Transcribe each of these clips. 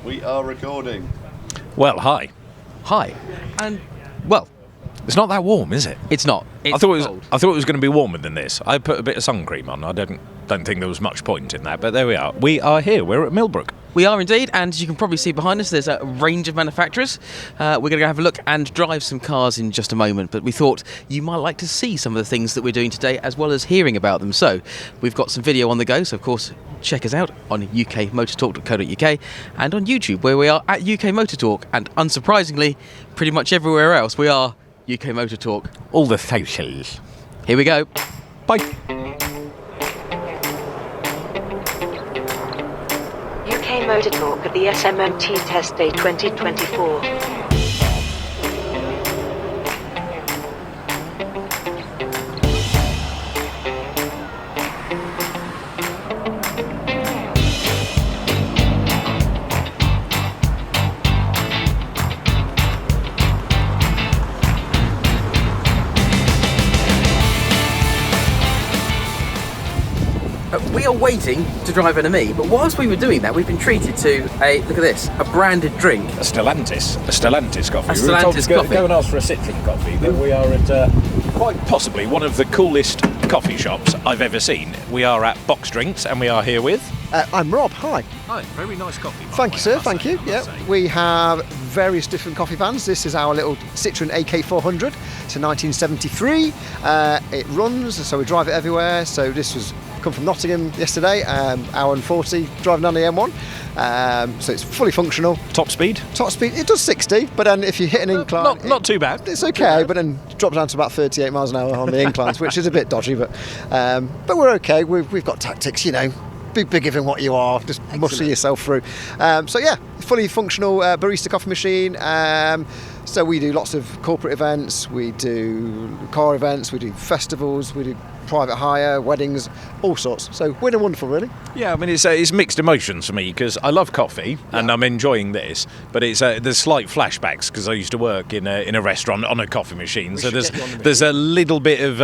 We are recording. Well, hi. Hi. And, well, It's not that warm, is it? it's not. It's I thought cold. it was going to be warmer than this. I put a bit of sun cream on. I don't think there was much point in that, but there we are. We are here. We're at Millbrook. We are indeed, and as you can probably see behind us, there's a range of manufacturers. We're going to go have a look and drive some cars in just a moment, but we thought you might like to see some of the things that we're doing today as well as hearing about them. So we've got some video on the go, so of course check us out on ukmotortalk.co.uk and on YouTube, where we are at UK Motor Talk, and unsurprisingly, pretty much everywhere else we are UK Motor Talk. All the socials. Here we go. Bye. UK Motor Talk at the SMMT Test Day 2024. We are waiting to drive an Ami, but whilst we were doing that, we've been treated to look at this, a branded drink. A Stellantis coffee. A We were told to Stellantis go coffee. and ask for a Citroën coffee, but we are at quite possibly one of the coolest coffee shops I've ever seen. We are at Box Drinks, and we are here with... I'm Rob, hi. Hi, very nice coffee. Thank you, sir, thank you. Yeah, we have various different coffee vans. This is our little Citroën AK400. It's a 1973. It runs, so we drive it everywhere. So this was come from Nottingham yesterday, hour and 40, driving down the M1. So it's fully functional. Top speed? Top speed, it does 60, but then if you hit an incline... Not too bad. It's okay, but then drops down to about 38 miles an hour on the inclines, which is a bit dodgy, but we're okay. We've got tactics, you know. Be bigger than what you are, just muscle yourself through. So yeah, fully functional barista coffee machine. So we do lots of corporate events, we do car events, we do festivals, we do private hire, weddings, all sorts. So we're wonderful, really. Yeah, I mean, it's mixed emotions for me, because I love coffee and I'm enjoying this, but it's there's slight flashbacks because I used to work in a restaurant on a coffee machine, so there's a little bit of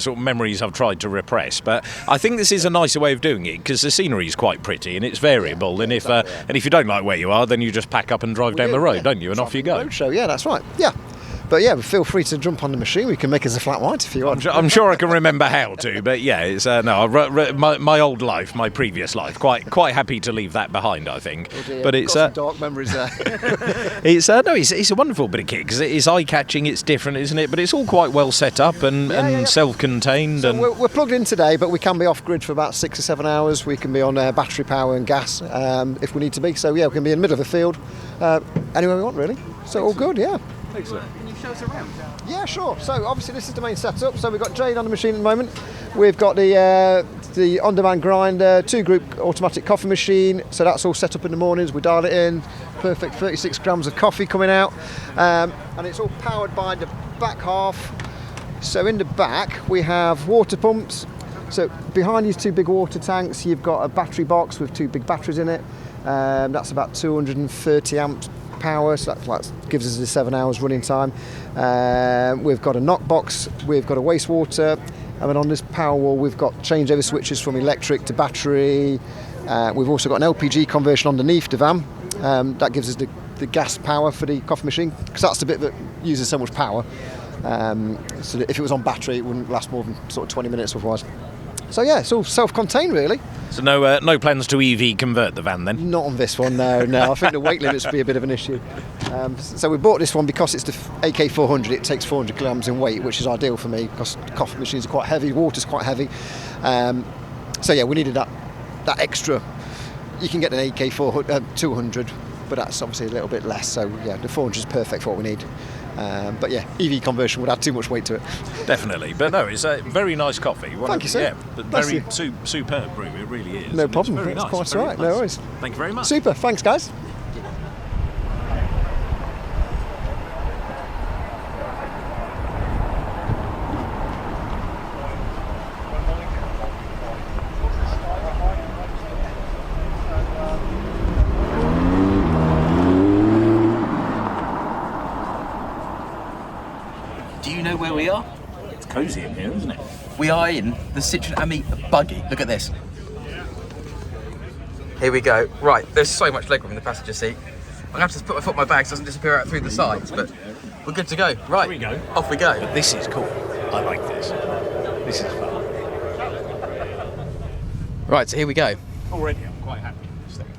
sort of memories I've tried to repress. But I think this is a nicer way of doing it, because the scenery is quite pretty and it's variable, and if you don't like where you are, then you just pack up and drive down the road, don't you? And off you go. Roadshow, yeah, that's right. Yeah. But yeah, feel free to jump on the machine. We can make us a flat white if you want. I'm sure I can remember how to, but yeah, it's my old life, my previous life. Quite happy to leave that behind, I think. Oh dear, but it's got some dark memories there. it's a wonderful bit of kit, because it is eye-catching. It's different, isn't it? But it's all quite well set up and self-contained. So and we're plugged in today, but we can be off grid for about 6 or 7 hours. We can be on battery power and gas if we need to be. So yeah, we can be in the middle of the field anywhere we want, really. So all good, yeah. excellent. Show us around. Yeah, sure. So obviously this is the main setup. So we've got Jade on the machine at the moment. We've got the on-demand grinder, 2-group automatic coffee machine. So that's all set up in the mornings. We dial it in. Perfect 36 grams of coffee coming out. And it's all powered by the back half. So in the back we have water pumps. So behind these 2 big water tanks, you've got a battery box with 2 big batteries in it. That's about 230 amps power, so that gives us the 7 hours running time. We've got a knock box, we've got a wastewater, and then on this power wall we've got changeover switches from electric to battery. We've also got an LPG conversion underneath the van. That gives us the gas power for the coffee machine, because that's the bit that uses so much power. So that if it was on battery, it wouldn't last more than sort of 20 minutes otherwise. So yeah, it's all self-contained, really. So no plans to EV convert the van then? Not on this one, no. I think the weight limits would be a bit of an issue. So we bought this one because it's the AK400. It takes 400 kilograms in weight, which is ideal for me because coffee machines are quite heavy, water's quite heavy. So yeah, we needed that extra. You can get an AK400 200, but that's obviously a little bit less. So yeah, the 400 is perfect for what we need. But yeah, EV conversion would add too much weight to it. Definitely, but no, it's a very nice coffee. Thank you, sir. Yeah, but very superb brew, it really is. No problem, It's that's nice, quite very all right, nice. no worries. Thank you very much. Super, thanks guys. Do you know where we are? It's cosy in here, isn't it? We are in the Citroën Ami Buggy. Look at this. Here we go. Right, there's so much legroom in the passenger seat. I'm gonna have to put my foot in my bag so it doesn't disappear out through the sides, but we're good to go. Right, Here we go. off we go. But this is cool. I like this. This is fun. Right, so here we go. Already, I'm quite happy with this thing.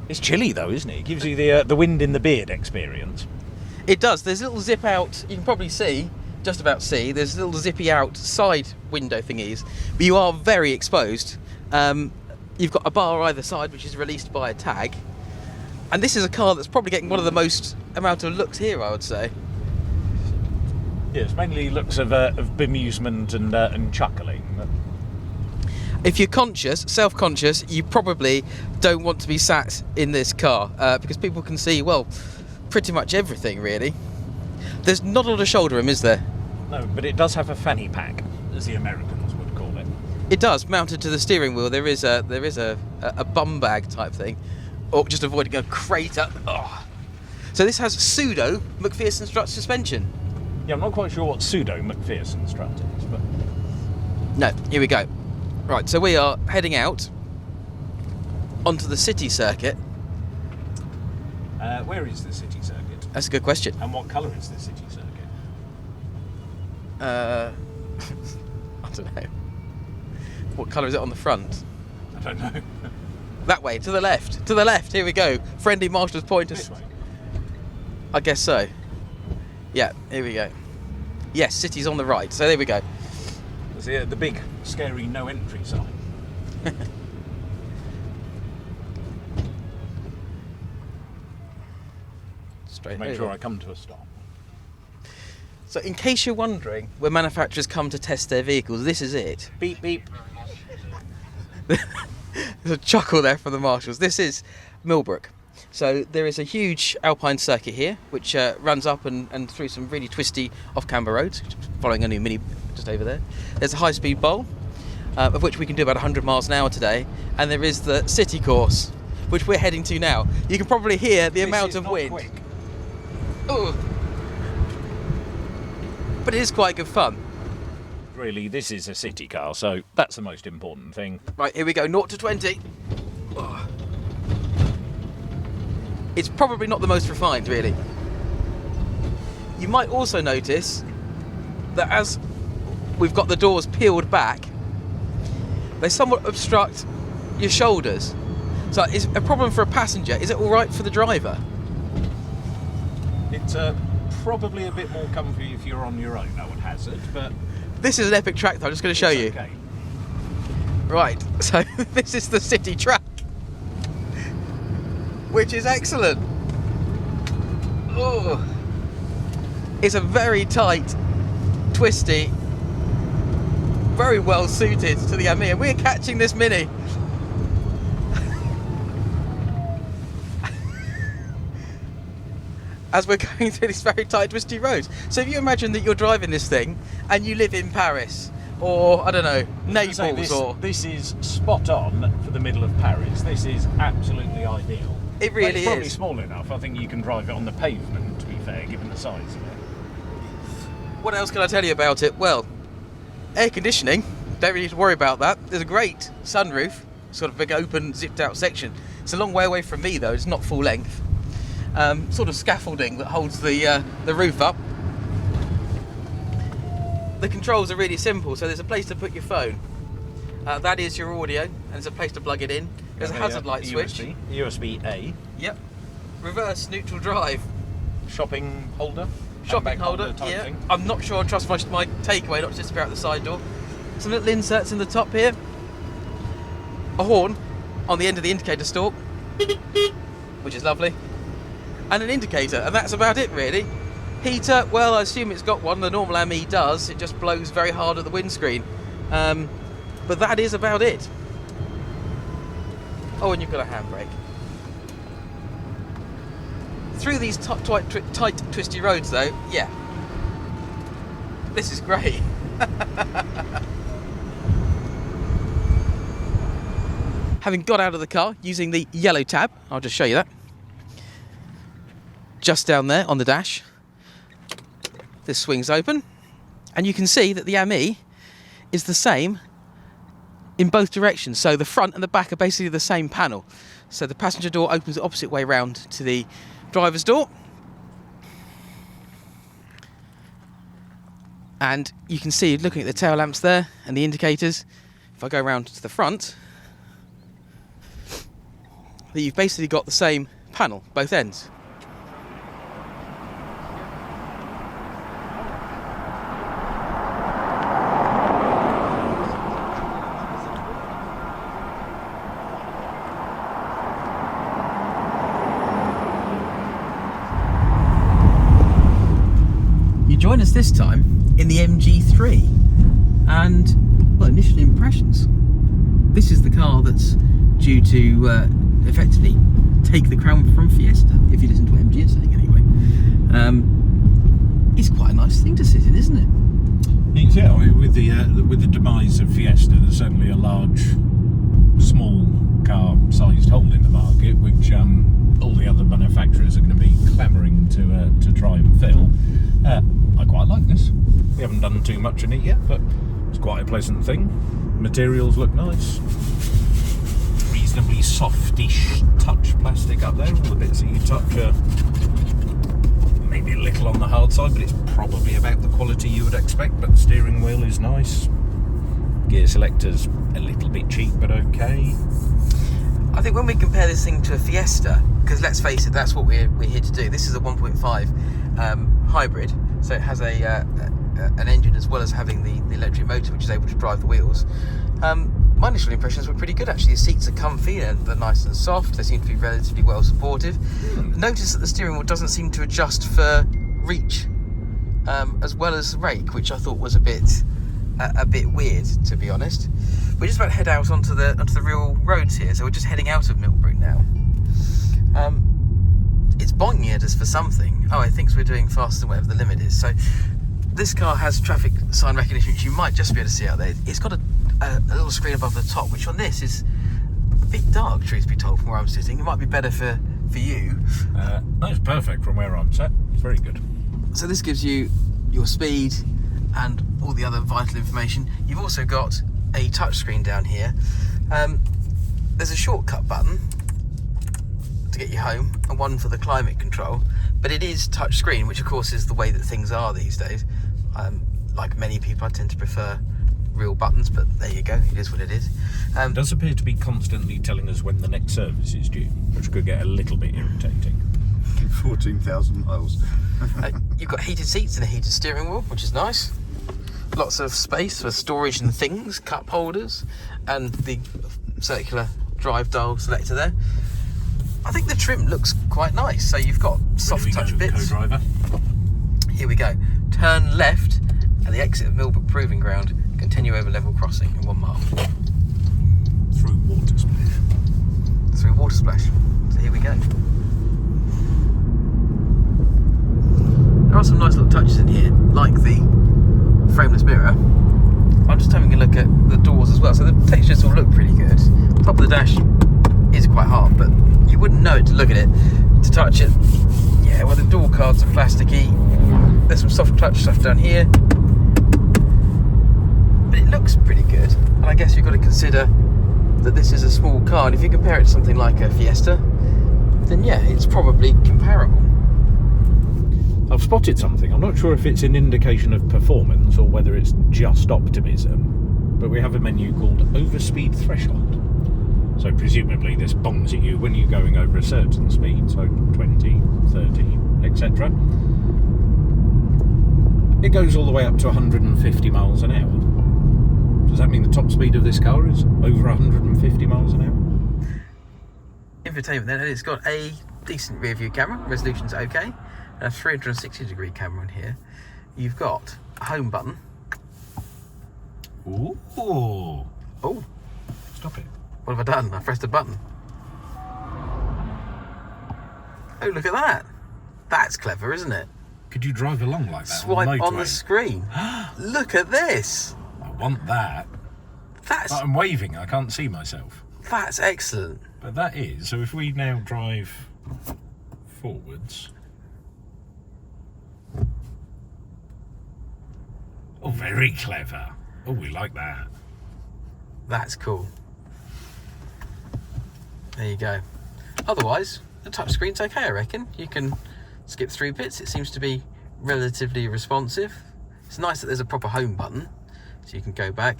It's chilly though, isn't it? It gives you the wind in the beard experience. It does. There's a little zip out. You can probably see, just about see. There's little zippy out side window thingies, but you are very exposed. You've got a bar either side, which is released by a tag. And this is a car that's probably getting one of the most amount of looks here, I would say. Yeah, it's mainly looks of bemusement and chuckling. But If you're conscious, self-conscious, you probably don't want to be sat in this car because people can see, well, pretty much everything, really. There's not a lot of shoulder room, is there? no, but it does have a fanny pack, as the Americans would call it. It does, mounted to the steering wheel. There is a bum bag type thing, or just avoiding a crater. Oh. So this has pseudo McPherson strut suspension. Yeah, I'm not quite sure what pseudo McPherson strut is, but No, here we go. Right, so we are heading out onto the city circuit. where is the city circuit? That's a good question. And what colour is the city circuit? I don't know. What colour is it on the front? I don't know. That way, to the left. To the left, here we go. Friendly marshal's pointers. This way. I guess so. Yeah, here we go. Yes, city's on the right, so there we go. There's the big, scary no entry sign. Straight Make over. sure I come to a stop. So in case you're wondering where manufacturers come to test their vehicles, this is it. Beep, beep. There's a chuckle there from the marshals. This is Millbrook. So there is a huge alpine circuit here, which runs up and through some really twisty off-camber roads, following a new Mini just over there. There's a high-speed bowl, of which we can do about 100 miles an hour today. And there is the city course, which we're heading to now. You can probably hear the amount of wind. Quick. Ooh. But it is quite good fun. Really, this is a city car, so that's the most important thing. Right, here we go, 0 to 20. Oh. It's probably not the most refined, really. You might also notice that as we've got the doors peeled back, they somewhat obstruct your shoulders. So it's a problem for a passenger. Is it all right for the driver? It's probably a bit more comfy if you're on your own, I would hazard, but This is an epic track, though. I'm just going to show you. okay. Right, so this is the city track, which is excellent. Oh, it's a very tight, twisty, very well suited to the Ami, and we're catching this Mini. As we're going through these very tight, twisty roads. So if you imagine that you're driving this thing and you live in Paris, or I don't know, Naples, this is spot on for the middle of Paris. This is absolutely ideal. It But really it's probably is. small enough. I think you can drive it on the pavement, to be fair, given the size of it. What else can I tell you about it? Well, air conditioning, don't really need to worry about that. There's a great sunroof, sort of big open zipped out section. It's a long way away from me though, it's not full length. Sort of scaffolding that holds the roof up. The controls are really simple, so there's a place to put your phone. That is your audio, and there's a place to plug it in. There's a hazard light switch. USB-A. Yep. Reverse neutral drive. Shopping holder. Shopping handbag holder, type yeah. thing. I'm not sure I trust my takeaway not to disappear out the side door. Some little inserts in the top here. A horn on the end of the indicator stalk, which is lovely. And an indicator, and that's about it really. Heater, well I assume it's got one, the normal Ami does, it just blows very hard at the windscreen. But that is about it. Oh, and you've got a handbrake. Through these tight, twisty roads though, yeah. This is great. Having got out of the car using the yellow tab, I'll just show you that. Just down there on the dash. This swings open, and you can see that the Ami is the same in both directions. So the front and the back are basically the same panel. So the passenger door opens the opposite way round to the driver's door. And you can see, looking at the tail lamps there and the indicators, if I go around to the front, that you've basically got the same panel, both ends. You join us this time in the MG3, and well, initial impressions. This is the car that's due to effectively take the crown from Fiesta, if you listen to what MG is saying anyway. It's quite a nice thing to sit in, isn't it? Yeah, with the demise of Fiesta, there's certainly a large, small car-sized hole in the market, which all the other manufacturers are going to be clamouring to try and fill. I quite like this. We haven't done too much in it yet, but it's quite a pleasant thing. Materials look nice. Reasonably softish touch plastic up there. All the bits that you touch are maybe a little on the hard side, but it's probably about the quality you would expect. But the steering wheel is nice. Gear selector's a little bit cheap, but okay. I think when we compare this thing to a Fiesta, because let's face it, that's what we're here to do. This is a 1.5 hybrid, so it has an engine as well as having the electric motor, which is able to drive the wheels. My initial impressions were pretty good actually. The seats are comfy and they're nice and soft. They seem to be relatively well supportive. Notice that the steering wheel doesn't seem to adjust for reach as well as rake, which I thought was a bit weird, to be honest. We're just about to head out onto the real roads here, so we're just heading out of Millbrook now. It's boinging at us for something. Oh, it thinks we're doing faster than whatever the limit is. So this car has traffic sign recognition, which you might just be able to see out there. It's got a little screen above the top, which on this is a bit dark, truth be told, from where I'm sitting. It might be better for you. That's perfect from where I'm sat. It's very good. So this gives you your speed and all the other vital information. You've also got a touch screen down here. There's a shortcut button to get you home and one for the climate control, but it is touch screen, which of course is the way that things are these days. Like many people, I tend to prefer real buttons, but there you go, it is what it is. It does appear to be constantly telling us when the next service is due, which could get a little bit irritating. 14,000 miles. You've got heated seats and a heated steering wheel, which is nice. Lots of space for storage and things, cup holders, and the circular drive dial selector there. I think the trim looks quite nice. So you've got soft touch bits. Co-driver. Here we go. Turn left at the exit of Millbrook Proving Ground. Continue over level crossing in 1 mile. Through water splash. Through water splash. So here we go. There are some nice little touches in here, like the frameless mirror. I'm just having a look at the doors as well. So the textures all look pretty good. Top of the dash is quite hard, but you wouldn't know it to look at it, to touch it. Yeah, well, the door cards are plasticky. There's some soft touch stuff down here, but it looks pretty good. And I guess you've got to consider that this is a small car, and if you compare it to something like a Fiesta, then yeah, it's probably comparable. I've spotted something. I'm not sure if it's an indication of performance or whether it's just optimism, but we have a menu called Overspeed Threshold. So presumably this bongs at you when you're going over a certain speed, so 20, 30, etc. It goes all the way up to 150 miles an hour. Does that mean the top speed of this car is over 150 miles an hour? Infotainment then, and it's got a decent rear view camera, resolution's okay, and a 360 degree camera in here. You've got a home button. Ooh. Oh, Stop it. what have I done? I pressed a button. Oh, look at that. That's clever, isn't it? Could you drive along like that? Swipe on the screen. Look at this. I want that. That's But I'm waving, I can't see myself. That's excellent. But that is, so if we now drive forwards. Oh, very clever. Oh, we like that. That's cool. There you go. Otherwise, the touchscreen's okay, I reckon. You can skip through bits. It seems to be relatively responsive. It's nice that there's a proper home button, so you can go back.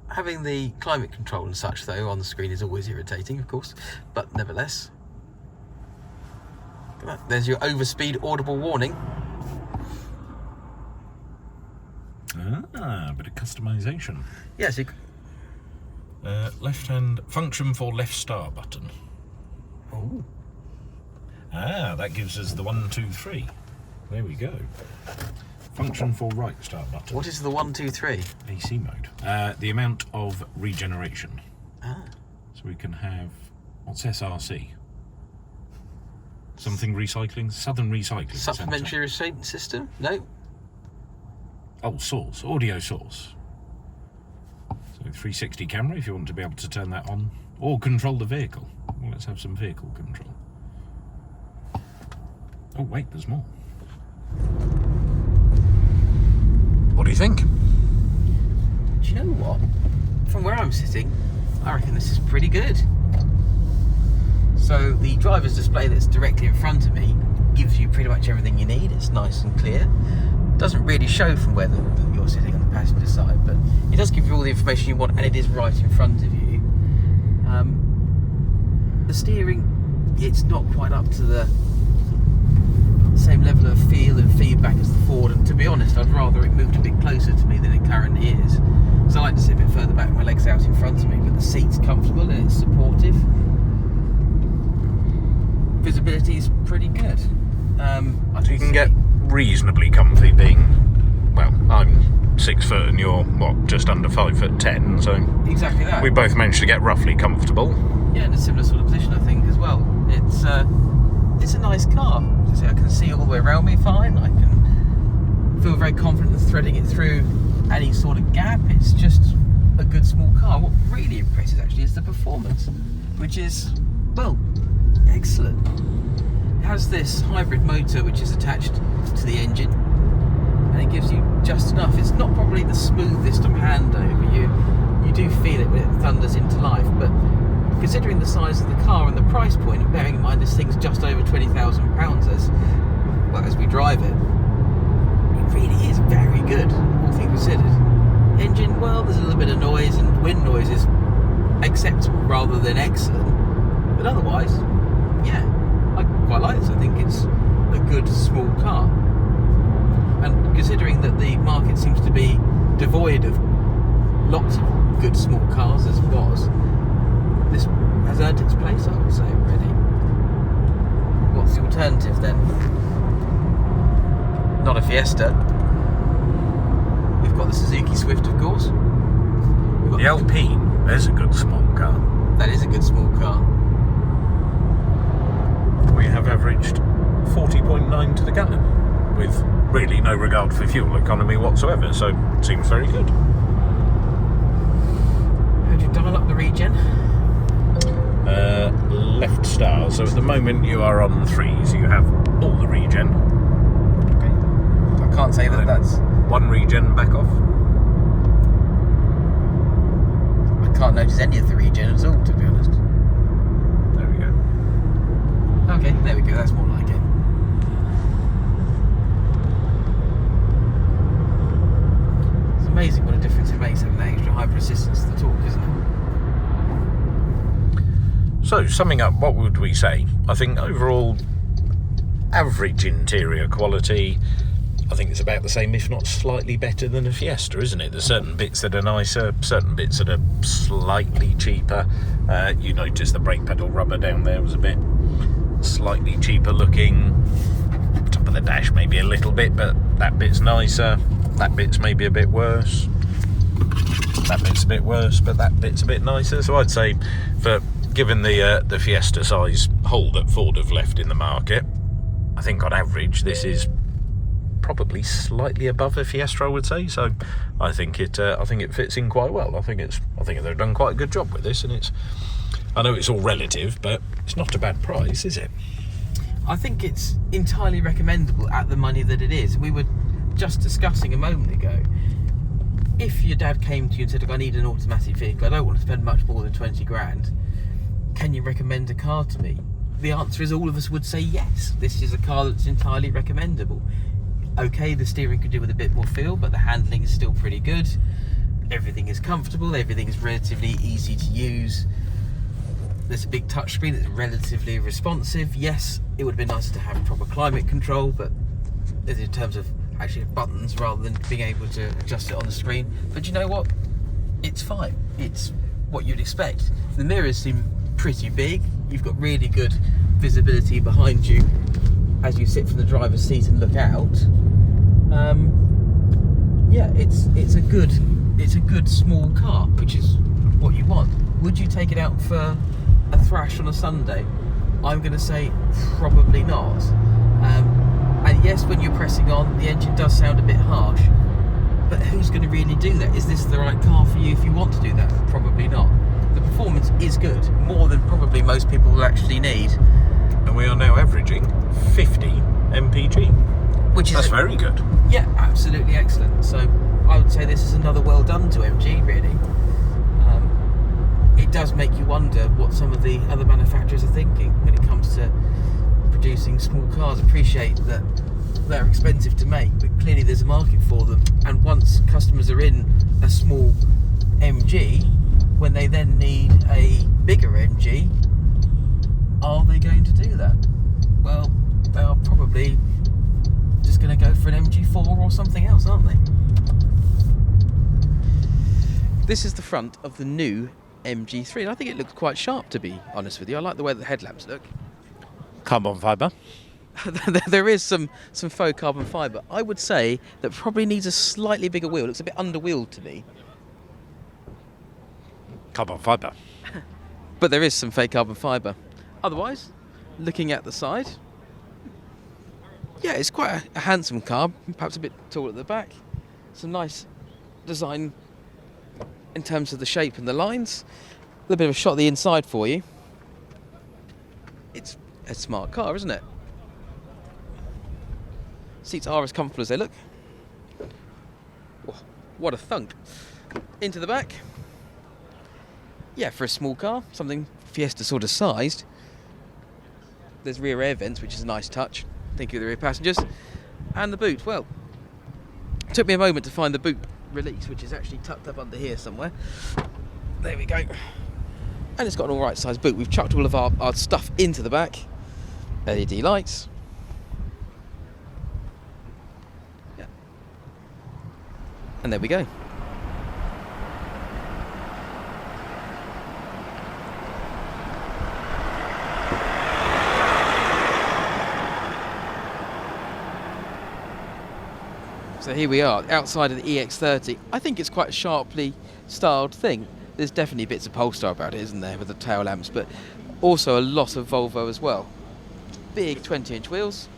Having the climate control and such, though, on the screen is always irritating, of course, but nevertheless. Look at that. There's your overspeed audible warning. Ah, a bit of customization. Yes, Left hand function for left start button. Oh. Ah, that gives us the 1, 2, 3. There we go. Function for right start button. What is the 1, 2, 3? AC mode. The amount of regeneration. Ah. So we can have, what's SRC? Something recycling? Southern Recycling. Supplementary restraint system? No. Oh, source. Audio source. So 360 camera if you want to be able to turn that on. Or control the vehicle. Well, let's have some vehicle control. Oh wait, there's more. What do you think? Do you know what? From where I'm sitting, I reckon this is pretty good. So the driver's display that's directly in front of me gives you pretty much everything you need. It's nice and clear. Doesn't really show from where you're sitting on the passenger side, but it does give you all the information you want, and it is right in front of you. The steering, it's not quite up to the same level of feel and feedback as the Ford, and to be honest, I'd rather it moved a bit closer to me than it currently is, because I like to sit a bit further back, my legs out in front of me, but the seat's comfortable and it's supportive. Visibility is pretty good. You can get reasonably comfy being, well, I'm 6 foot and you're, what, just under 5'10", so exactly that. we both managed to get roughly comfortable. Yeah, in a similar sort of position, I think, as well. It's a nice car. As I say, I can see all the way around me fine. I can feel very confident in threading it through any sort of gap. It's just a good small car. What really impresses actually is the performance, which is, well, excellent. It has this hybrid motor which is attached to the engine, and it gives you just enough. It's not probably the smoothest of handover. You do feel it when it thunders into life, but considering the size of the car and the price point, and bearing in mind this thing's just over £20,000 as we drive it, it really is very good, all things considered. Engine, well, there's a little bit of noise, and wind noise is acceptable rather than excellent, but otherwise, yeah, I quite like this. I think it's a good small car, and considering that the market seems to be devoid of lots of good small cars as it was, this has earned its place, I would say, already. What's the alternative then? Not a Fiesta. We've got the Suzuki Swift, of course. The Alpine, there's a good small car. That is a good small car. We have averaged 40.9 to the gallon, with really no regard for fuel economy whatsoever, so it seems very good. How do you dial up the regen? Left star, so at the moment you are on 3, so you have all the regen. Okay. I can't say that that's... One regen back off. I can't notice any of the regen at all, to be honest. There we go. Okay, there we go, that's more like it. It's amazing what a difference it makes having that extra hyper assistance to the torque, isn't it? So, summing up, what would we say? I think overall, average interior quality, I think it's about the same, if not slightly better than a Fiesta, isn't it? There's certain bits that are nicer, certain bits that are slightly cheaper. You notice the brake pedal rubber down there was a bit slightly cheaper looking. Top of the dash maybe a little bit, but that bit's nicer. That bit's maybe a bit worse. That bit's a bit worse, but that bit's a bit nicer. So I'd say, for given the Fiesta size hole that Ford have left in the market, I think on average this is probably slightly above a Fiesta, I would say. So I think it fits in quite well. I think they've done quite a good job with this, and I know it's all relative, but it's not a bad price, is it? I think it's entirely recommendable at the money that it is. We were just discussing a moment ago, if your dad came to you and said, look, I need an automatic vehicle, I don't want to spend much more than 20 grand, can you recommend a car to me? The answer is all of us would say yes. This is a car that's entirely recommendable. Okay, the steering could do with a bit more feel, but the handling is still pretty good. Everything is comfortable, everything is relatively easy to use. There's a big touchscreen that's relatively responsive. Yes, it would have been nicer to have proper climate control, but in terms of actually buttons rather than being able to adjust it on the screen. But you know what? It's fine. It's what you'd expect. The mirrors seem pretty big. You've got really good visibility behind you as you sit from the driver's seat and look out. Yeah, it's a good small car, which is what you want. Would you take it out for a thrash on a Sunday? I'm going to say probably not. And yes, when you're pressing on, the engine does sound a bit harsh, but who's going to really do that? Is this the right car for you if you want to do that? Probably not. The performance is good, more than probably most people will actually need. And we are now averaging 50 mpg. Which is That's very good. Yeah, absolutely excellent. So I would say this is another well done to MG, really. It does make you wonder what some of the other manufacturers are thinking when it comes to producing small cars. Appreciate that they're expensive to make, but clearly there's a market for them. And once customers are in a small MG, when they then need a bigger MG, are they going to do that? Well, they are probably just going to go for an MG4 or something else, aren't they? This is the front of the new MG3, and I think it looks quite sharp, to be honest with you. I like the way the headlamps look. Carbon fibre. There is some faux carbon fibre. I would say that probably needs a slightly bigger wheel. It looks a bit underwheeled to me. Carbon fibre. But there is some fake carbon fibre. Otherwise, looking at the side, yeah, it's quite a handsome car, perhaps a bit tall at the back. Some nice design in terms of the shape and the lines. A little bit of a shot of the inside for you. It's a smart car, isn't it? Seats are as comfortable as they look. Oh, what a thunk. Into the back. Yeah, for a small car, something Fiesta sort of sized. There's rear air vents, which is a nice touch. Thank you, the rear passengers. And the boot, well, it took me a moment to find the boot release, which is actually tucked up under here somewhere. There we go. And it's got an all right size boot. We've chucked all of our stuff into the back. LED lights. Yeah. And there we go. So here we are, outside of the EX30. I think it's quite a sharply styled thing. There's definitely bits of Polestar about it, isn't there, with the tail lamps, but also a lot of Volvo as well. Big 20-inch wheels.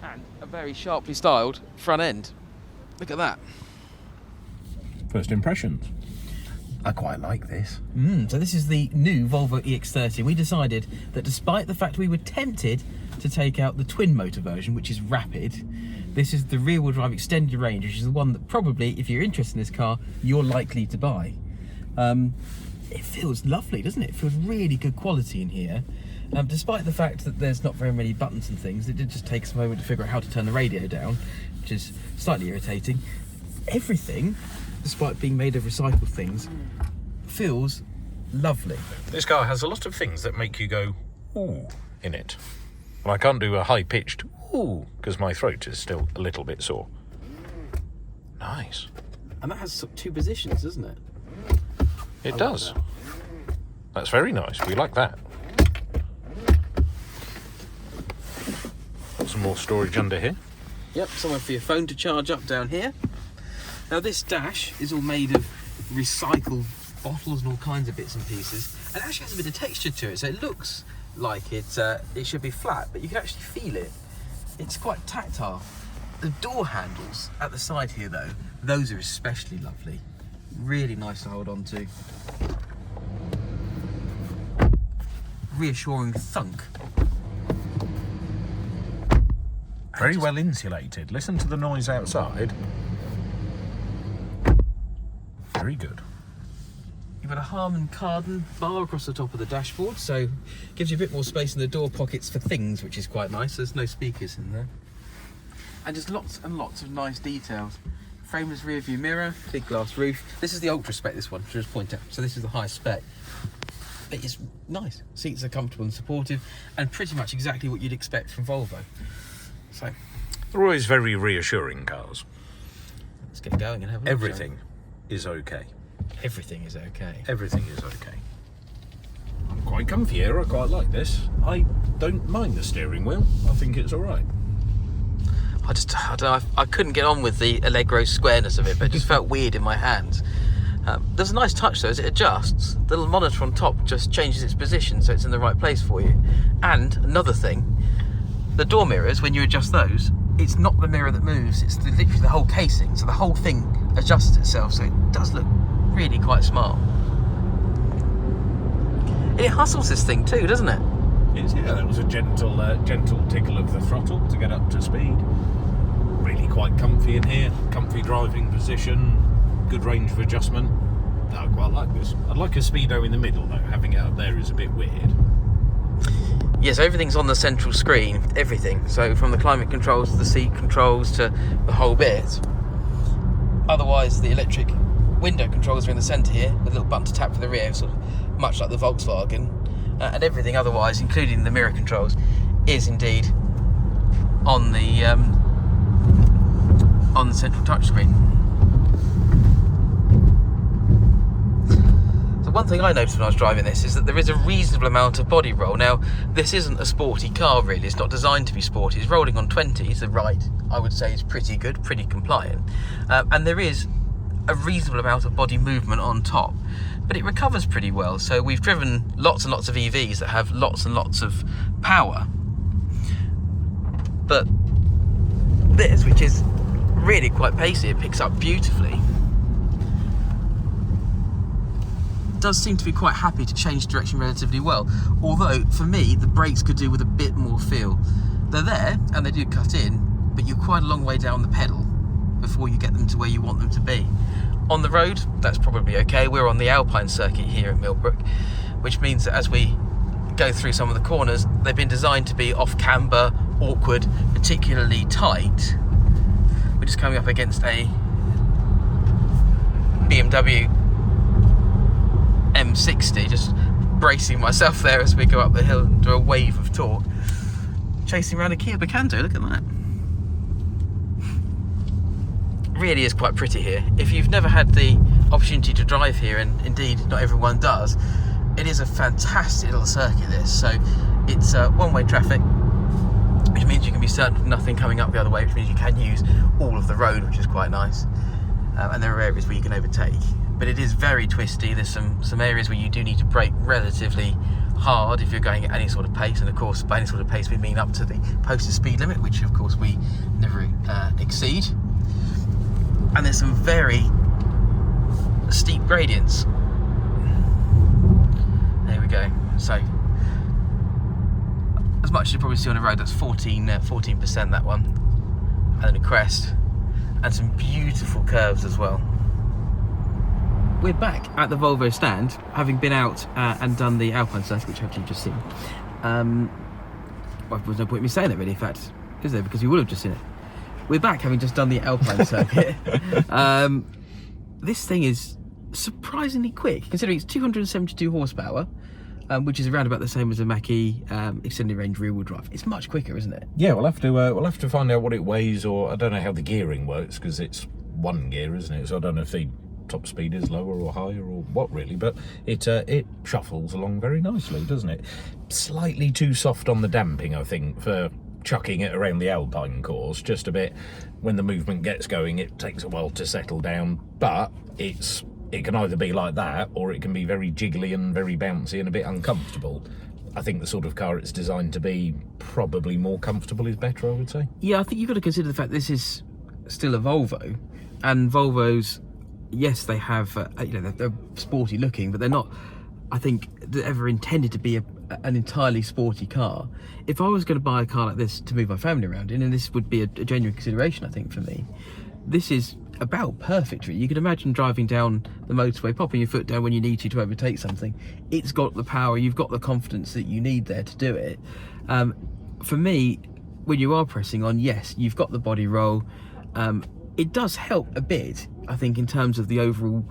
And a very sharply styled front end. Look at that. First impressions. I quite like this. So this is the new Volvo EX30. We decided that despite the fact we were tempted to take out the twin motor version, which is rapid, this is the rear-wheel drive extended range, which is the one that probably, if you're interested in this car, you're likely to buy. It feels lovely, doesn't it? It feels really good quality in here. Despite the fact that there's not very many buttons and things, it did just take us a moment to figure out how to turn the radio down, which is slightly irritating. Everything, despite being made of recycled things, feels lovely. This car has a lot of things that make you go, ooh, in it. And I can't do a high-pitched ooh, because my throat is still a little bit sore. Nice. And that has two positions, doesn't it? It does. That's very nice. We like that. Got some more storage under here. Yep, somewhere for your phone to charge up down here. Now this dash is all made of recycled bottles and all kinds of bits and pieces, and it actually has a bit of texture to it, so it looks like it should be flat, but you can actually feel it. It's quite tactile. The door handles at the side here though, those are especially lovely. Really nice to hold on to. Reassuring thunk. Very well insulated. Listen to the noise outside. Very good. You've got a Harman Kardon bar across the top of the dashboard, so gives you a bit more space in the door pockets for things, which is quite nice. There's no speakers in there. And just lots and lots of nice details. Frameless rear view mirror, big glass roof. This is the ultra spec, this one, to just point out. So this is the highest spec. It is nice. Seats are comfortable and supportive, and pretty much exactly what you'd expect from Volvo. So They're always very reassuring cars. let's get going and have a look. Everything is okay. Everything is okay. Everything is okay. I'm quite comfy here. I quite like this. I don't mind the steering wheel. I think it's all right. I don't know, I couldn't get on with the Allegro squareness of it, but it just felt weird in my hands. There's a nice touch though, as it adjusts. The little monitor on top just changes its position so it's in the right place for you. And another thing, the door mirrors, when you adjust those, it's not the mirror that moves, it's literally the whole casing. So the whole thing adjusts itself, so it does look really quite smart. It hustles this thing too, doesn't it? Yeah, that was a gentle tickle of the throttle to get up to speed. Really quite comfy in here. Comfy driving position. Good range of adjustment. No, I quite like this. I'd like a speedo in the middle though. Having it up there is a bit weird. Yes, everything's on the central screen. Everything. So from the climate controls to the seat controls to the whole bit. Otherwise, the electric window controls are in the centre here with a little button to tap for the rear, sort of much like the Volkswagen. And everything otherwise, including the mirror controls, is indeed on the central touchscreen. So one thing I noticed when I was driving this is that there is a reasonable amount of body roll. Now, this isn't a sporty car really, it's not designed to be sporty. It's rolling on 20s, the right, I would say, is pretty good, pretty compliant. And there is a reasonable amount of body movement on top, but it recovers pretty well. So we've driven lots and lots of EVs that have lots and lots of power, but this, which is really quite pacey, it picks up beautifully. Does seem to be quite happy to change direction relatively well, although for me the brakes could do with a bit more feel. They're there and they do cut in, but you're quite a long way down the pedal before you get them to where you want them to be. On the road, that's probably okay. We're on the Alpine circuit here at Millbrook, which means that as we go through some of the corners, they've been designed to be off camber, awkward, particularly tight. We're just coming up against a BMW M60, just bracing myself there as we go up the hill and do a wave of torque. Chasing around a Kia Picanto, look at that. Really is quite pretty here. If you've never had the opportunity to drive here, and indeed not everyone does, it is a fantastic little circuit this. So it's one-way traffic, which means you can be certain of nothing coming up the other way, which means you can use all of the road, which is quite nice. And there are areas where you can overtake, but it is very twisty. There's some areas where you do need to brake relatively hard if you're going at any sort of pace, and of course by any sort of pace we mean up to the posted speed limit, which of course we never exceed. And there's some very steep gradients. There we go. So as much as you probably see on the road, that's 14% that one, and then a crest, and some beautiful curves as well. We're back at the Volvo stand, having been out and done the Alpine circuit, which you've just seen. Well, there's no point in me saying that really, in fact, is there? Because you would have just seen it. We're back having just done the Alpine circuit. This thing is surprisingly quick, considering it's 272 horsepower, which is around about the same as a Mach-E extended range rear-wheel drive. It's much quicker, isn't it? Yeah, we'll have to find out what it weighs, or I don't know how the gearing works, because it's one gear, isn't it? So I don't know if the top speed is lower or higher or what really, but it shuffles along very nicely, doesn't it? Slightly too soft on the damping, I think, for chucking it around the Alpine course. Just a bit, when the movement gets going, it takes a while to settle down, but it can either be like that, or it can be very jiggly and very bouncy and a bit uncomfortable. I think the sort of car it's designed to be, probably more comfortable is better, I would say. Yeah, I think you've got to consider the fact this is still a Volvo, and Volvos, yes, they have, they're sporty looking, but they're not, I think, ever intended to be a an entirely sporty car. If I was going to buy a car like this to move my family around in, and this would be a genuine consideration, I think, for me, this is about perfect. Really. You can imagine driving down the motorway, popping your foot down when you need to overtake something. It's got the power, you've got the confidence that you need there to do it. For me, when you are pressing on, yes, you've got the body roll. It does help a bit, I think, in terms of the overall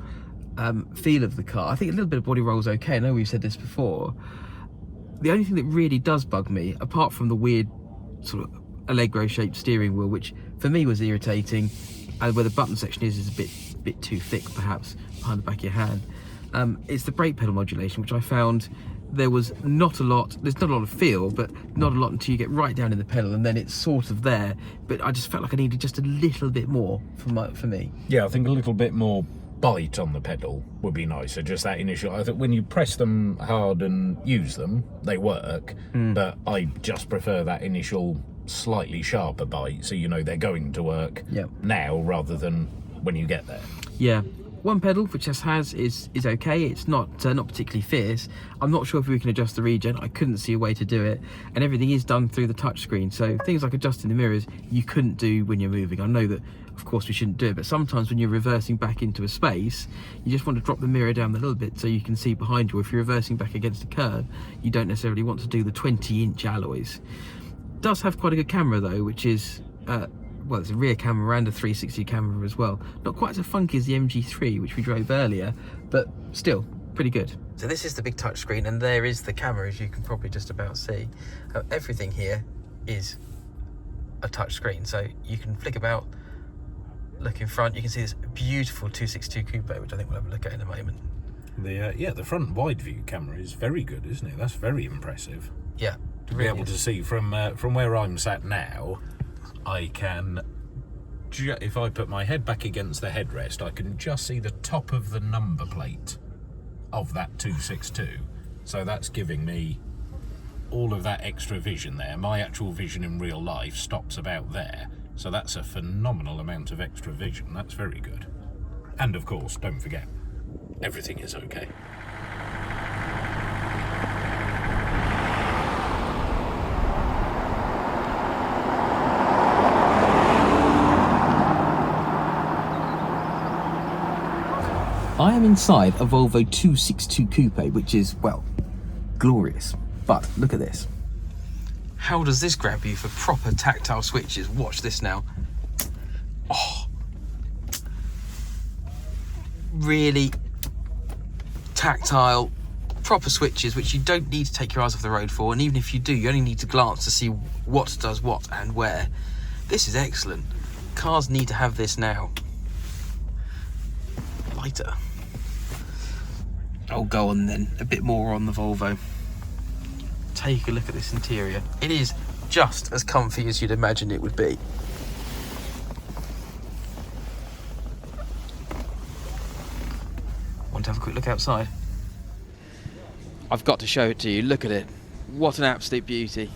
feel of the car. I think a little bit of body roll is okay. I know we've said this before. The only thing that really does bug me, apart from the weird sort of Allegro shaped steering wheel, which for me was irritating, and where the button section is a bit too thick perhaps behind the back of your hand, it's the brake pedal modulation, which I found there's not a lot of feel, but not a lot until you get right down in the pedal, and then it's sort of there, but I just felt like I needed just a little bit more for me. Yeah, I think a little bit more bite on the pedal would be nicer. Just that initial, I think when you press them hard and use them, they work, but I just prefer that initial slightly sharper bite, so you know they're going to work now rather than when you get there. Yeah, one pedal which just is okay. It's not particularly fierce. I'm not sure if we can adjust the regen. I couldn't see a way to do it, and everything is done through the touch screen, so things like adjusting the mirrors you couldn't do when you're moving. I know that of course we shouldn't do it, but sometimes when you're reversing back into a space, you just want to drop the mirror down a little bit so you can see behind you. If you're reversing back against a curve, you don't necessarily want to do the 20-inch alloys. Does have quite a good camera though, which is well, it's a rear camera and a 360 camera as well. Not quite so funky as the MG3, which we drove earlier, but still pretty good. So this is the big touch screen, and there is the camera, as you can probably just about see. Everything here is a touch screen, so you can flick about, look in front. You can see this beautiful 262 coupe, which I think we'll have a look at in a moment. The front wide view camera is very good, isn't it? That's very impressive. Yeah, to be able to see from where I'm sat now, I can, if I put my head back against the headrest, I can just see the top of the number plate of that 262. So that's giving me all of that extra vision there. My actual vision in real life stops about there. So that's a phenomenal amount of extra vision. That's very good. And of course, don't forget, everything is okay. I am inside a Volvo 262 Coupe, which is, well, glorious. But look at this. How does this grab you for proper tactile switches? Watch this now. Oh, really tactile, proper switches, which you don't need to take your eyes off the road for. And even if you do, you only need to glance to see what does what and where. This is excellent. Cars need to have this now. Lighter. Oh, go on then. A bit more on the Volvo. Take a look at this interior. It is just as comfy as you'd imagine it would be. Want to have a quick look outside? I've got to show it to you. Look at it. What an absolute beauty.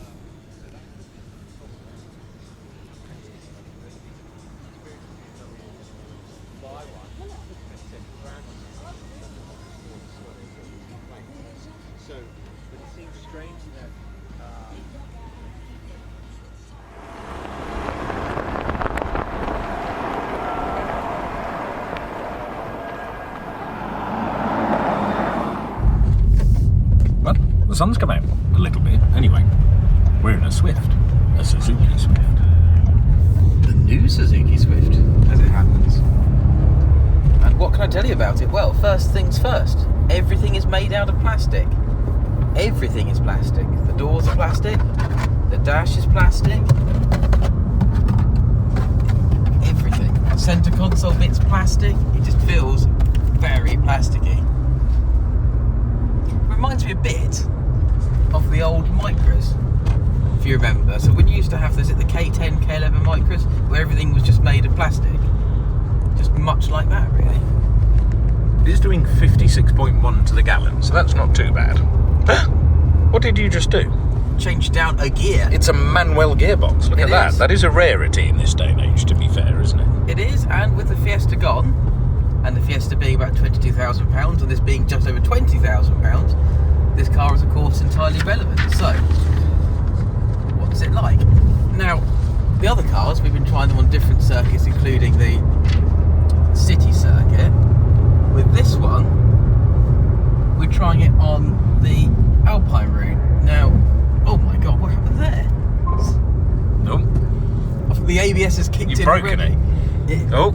The sun's come out a little bit. Anyway, we're in a Swift, a Suzuki Swift. The new Suzuki Swift, as it happens. And what can I tell you about it? Well, first things first, everything is made out of plastic. Everything is plastic. The doors are plastic, the dash is plastic, everything. The centre console bit's plastic. It just feels very plasticky. Reminds me a bit of the old Micras, if you remember. So when you used to have those at the K10, K11 Micras, where everything was just made of plastic, just much like that, really. It is doing 56.1 to the gallon, so that's not too bad. What did you just do? Change down a gear. It's a manual gearbox. Look at that. That is a rarity in this day and age, to be fair, isn't it? It is, and with the Fiesta gone, and the Fiesta being about £22,000 and this being just over £20,000, this car is of course entirely relevant. So, what's it like? Now, the other cars, we've been trying them on different circuits, including the city circuit. With this one, we're trying it on the Alpine route. Now, oh my god, what happened there? Oh, I think the ABS has kicked you've in broken already. it. Oh,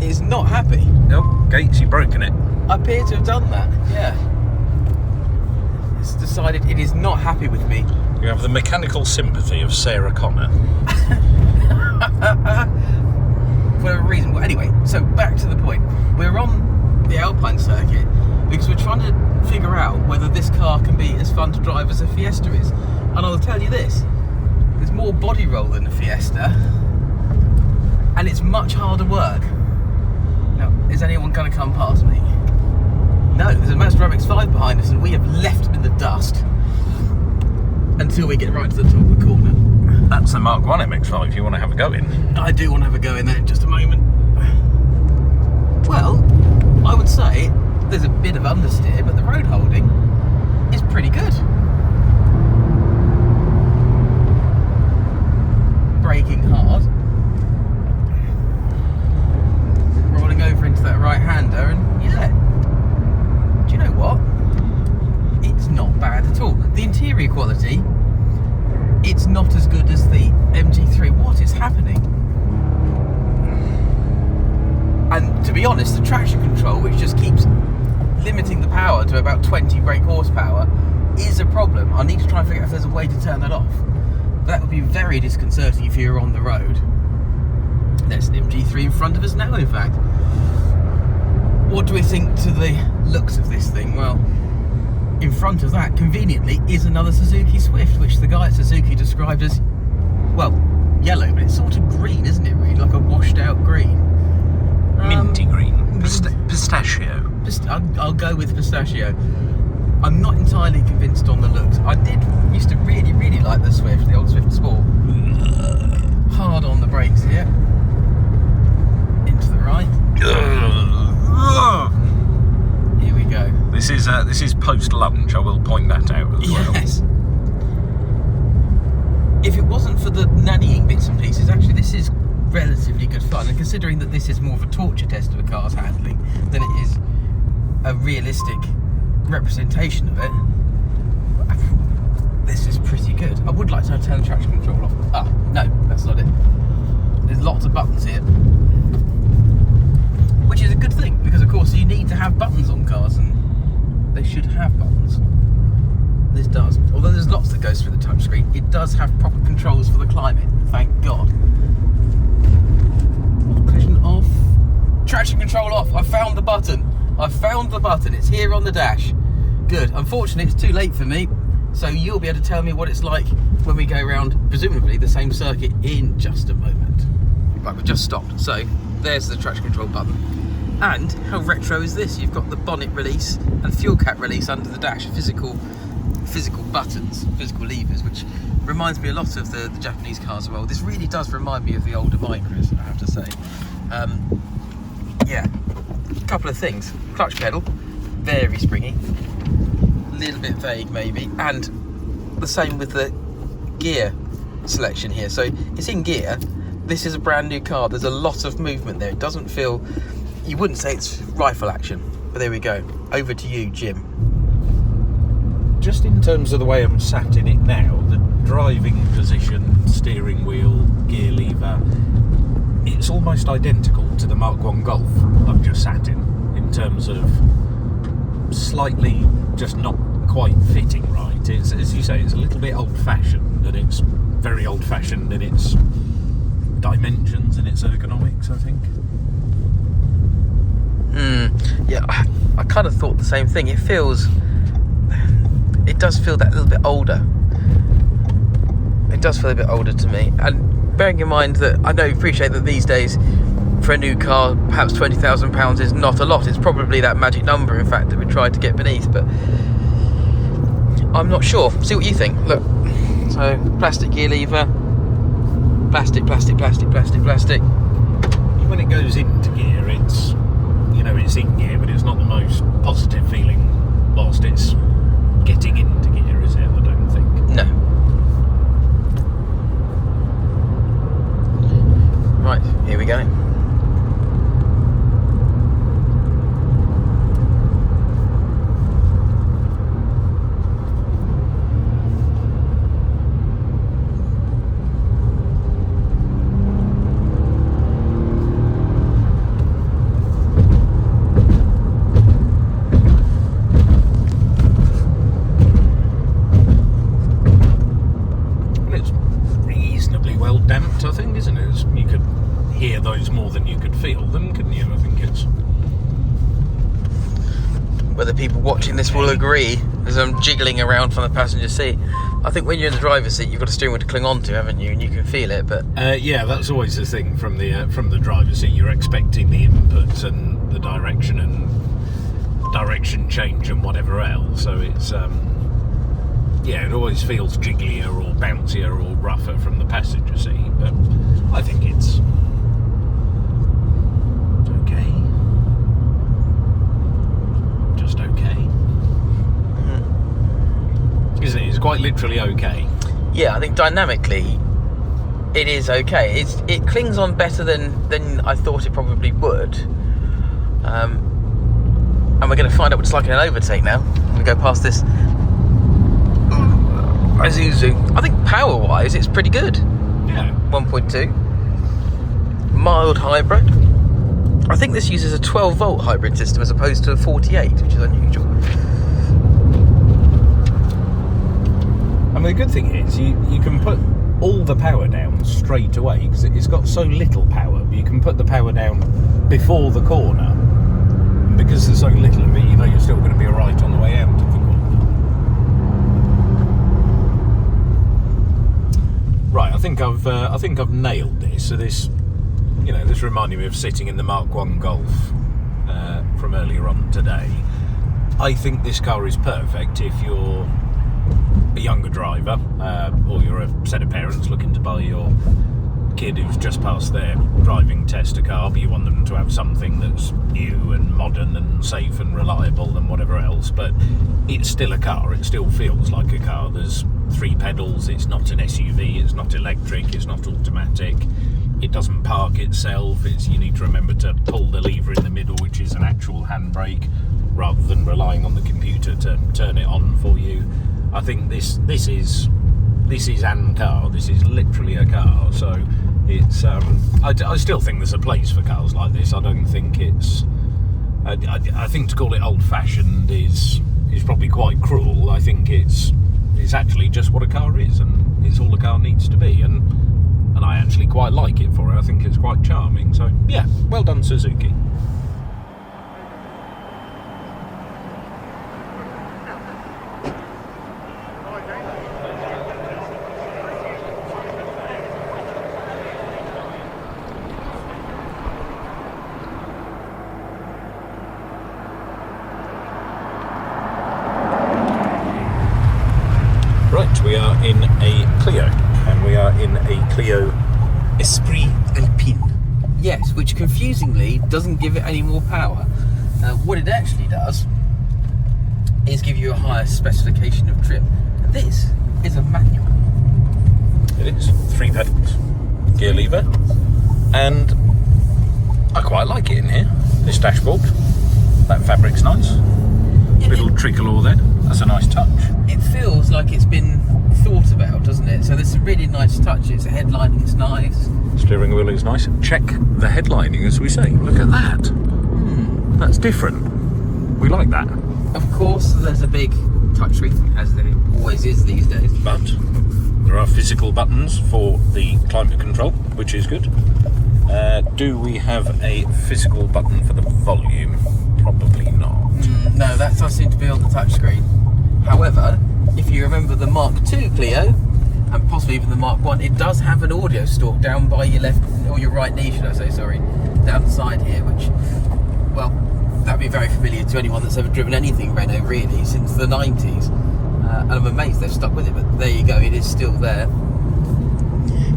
It's not happy. no, Gates, you've broken it. I appear to have done that, yeah. It's decided it is not happy with me. You have the mechanical sympathy of Sarah Connor. For whatever reason. Well, anyway, so back to the point. We're on the Alpine circuit because we're trying to figure out whether this car can be as fun to drive as a Fiesta is. And I'll tell you this, there's more body roll than a Fiesta, and it's much harder work. Now, is anyone going to come past me? No, there's a Mazda MX-5 behind us and we have left him in the dust until we get right to the top of the corner. That's the Mark 1 MX-5 you want to have a go in. I do want to have a go in there in just a moment. Well, I would say there's a bit of understeer, but the road holding is pretty good. Braking hard. Rolling over into that right-hander, and yeah. Do you know what? It's not bad at all. The interior quality, it's not as good as the MG3. What is happening? And to be honest, the traction control, which just keeps limiting the power to about 20 brake horsepower, is a problem. I need to try and figure out if there's a way to turn that off. That would be very disconcerting if you were on the road. There's an MG3 in front of us now, in fact. What do we think to the looks of this thing? Well, in front of that, conveniently, is another Suzuki Swift, which the guy at Suzuki described as, well, yellow, but it's sort of green, isn't it, really? Like a washed out green. Minty green. Pistachio. I'll go with pistachio. I'm not entirely convinced on the looks. I used to really, really like the Swift, the old Swift Sport. Hard on the brakes here. Into the right. Here we go. This is post lunch. I will point that out as well. Yes. If it wasn't for the nannying bits and pieces, actually this is relatively good fun. And considering that this is more of a torture test of a car's handling than it is a realistic representation of it, this is pretty good. I would like to turn the traction control off. Ah, no, that's not it. There's lots of buttons here, which is a good thing because of course you need to have buttons on cars, and they should have buttons. This does. Although there's lots that goes through the touchscreen, it does have proper controls for the climate, thank God. Collision off. Traction control off. I found the button. It's here on the dash. Good. Unfortunately, it's too late for me, so you'll be able to tell me what it's like when we go around, presumably, the same circuit in just a moment. Right, we've just stopped. So, there's the traction control button. And how retro is this? You've got the bonnet release and fuel cap release under the dash, physical buttons, physical levers, which reminds me a lot of the Japanese cars as well. This really does remind me of the older Micras, I have to say. Yeah, a couple of things. Clutch pedal, very springy, a little bit vague maybe, and the same with the gear selection here. So it's in gear. This is a brand new car. There's a lot of movement there. It doesn't feel, you wouldn't say it's rifle action, but there we go. Over to you, Jim. Just in terms of the way I'm sat in it now, the driving position, steering wheel, gear lever, it's almost identical to the Mark 1 Golf I've just sat in terms of slightly just not quite fitting right. It's, as you say, it's a little bit old-fashioned, and it's very old-fashioned in its dimensions and its ergonomics, I think. Yeah, I kind of thought the same thing. It does feel that little bit older. It does feel a bit older to me. And bearing in mind that I appreciate that these days, for a new car, perhaps £20,000 is not a lot. It's probably that magic number, in fact, that we tried to get beneath. But I'm not sure. See what you think. Look, so plastic gear lever, plastic. When it goes into gear, it's, you know, it's in gear, but it's not the most positive feeling whilst it's getting the people watching this will agree, as I'm jiggling around from the passenger seat. I think when you're in the driver's seat, you've got a steering wheel to cling on to, haven't you? And you can feel it, but... yeah, that's always the thing from the driver's seat. You're expecting the inputs and the direction change and whatever else. So it's, yeah, it always feels jigglier or bouncier or rougher from the passenger seat. But I think it's okay. Just okay. Isn't it? It's quite literally okay. Yeah, I think dynamically it is okay. It clings on better than I thought it probably would. And we're going to find out what it's like in an overtake now. We go past this Isuzu. I think power-wise, it's pretty good. Yeah. 1.2. Mild hybrid. I think this uses a 12-volt hybrid system as opposed to a 48, which is unusual. And the good thing is, you can put all the power down straight away, because it's got so little power, but you can put the power down before the corner. And because there's so little of it, you know you're still going to be alright on the way out of the corner. Right, I think I've nailed this. So this reminded me of sitting in the Mark 1 Golf from earlier on today. I think this car is perfect if you're a younger driver, or you're a set of parents looking to buy your kid who's just passed their driving test a car, but you want them to have something that's new and modern and safe and reliable and whatever else, but it's still a car. It still feels like a car. There's 3 pedals. It's not an SUV. It's not electric. It's not automatic. It doesn't park itself. You need to remember to pull the lever in the middle, which is an actual handbrake, rather than relying on the computer to turn it on for you. I think this is an car. This is literally a car. So it's I still think there's a place for cars like this. I don't think it's I think to call it old-fashioned is probably quite cruel. I think it's actually just what a car is, and it's all a car needs to be, and I actually quite like it for it. I think it's quite charming. So yeah, well done, Suzuki. Right, we are in a Clio, and we are in a Clio Esprit Alpine. Yes, which confusingly doesn't give it any more power. What it actually does is give you a higher specification of trim. This is a manual. It is 3 pedals, gear lever, and I quite like it in here. This dashboard, that fabric's nice. Little tricolor there, that's a nice touch. It feels like it's been thought about, doesn't it? So there's some really nice touches. The headlining's nice. Steering wheel is nice. Check the headlining, as we say. Look at that. That's different. We like that. Of course, there's a big touchscreen, as there always is these days. But there are physical buttons for the climate control, which is good. Do we have a physical button for the volume? Probably not. No, that does seem to be on the touchscreen. However, if you remember the Mark II Clio, and possibly even the Mark 1, it does have an audio stalk down by your left, or your right knee, should I say, sorry, down the side here, which, well, that'd be very familiar to anyone that's ever driven anything Renault, really, since the 90s. And I'm amazed they've stuck with it, but there you go, it is still there.